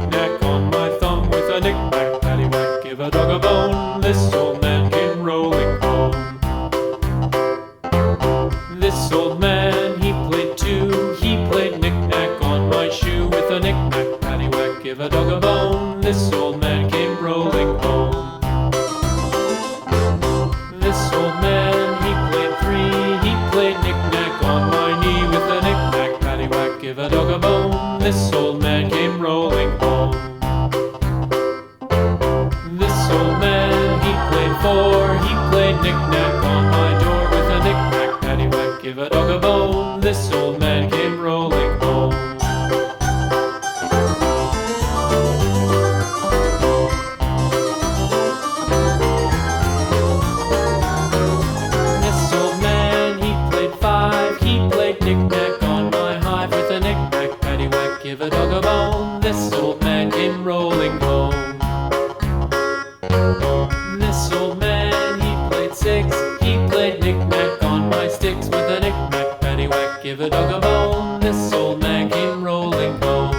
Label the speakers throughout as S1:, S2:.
S1: knick-knack on my thumb with a knick-knack, paddywhack, give a dog a bone. This old man came rolling home. This old man, he played too. He played knick-knack on my shoe with a knick-knack, paddywhack, give a dog a bone. This old man came rolling home. This old man, he played three. He played knick-knack on my knee with a knick-knack, paddywhack, give a dog a bone. This old man came rolling home. This old man, he played four. He played knick-knack on my door with a knick-knack, paddywhack, give a dog a bone. This old man came rolling home. This old man, he played five. He played knick-knack on my hive with a knick-knack, paddywhack, give a dog a bone. This old man came rolling home. This old man, he played six. He played knick-knack on my sticks with a knick-knack, paddywhack, give a dog a bone. This old man came rolling home.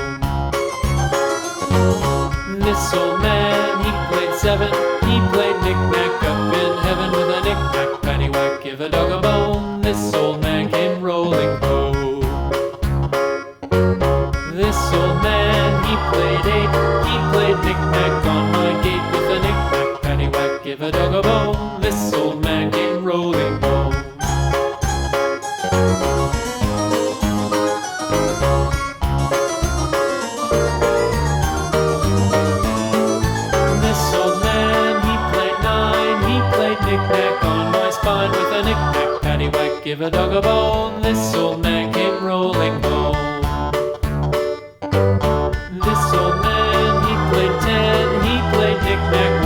S1: This old man, he played seven. He played knick-knack up in heaven with a knick-knack, paddywhack, give a dog a bone. This old man came rolling home. This old man, he played eight. He played knick-knack on my gate with a knick-knack, paddywhack, give a dog a bone. This old man came rolling home. This old man, he played nine. He played knick-knack on my spine with a knick-knack, paddywhack, give a dog a bone. This old man came rolling home. This old man, he played ten. He played knick-knack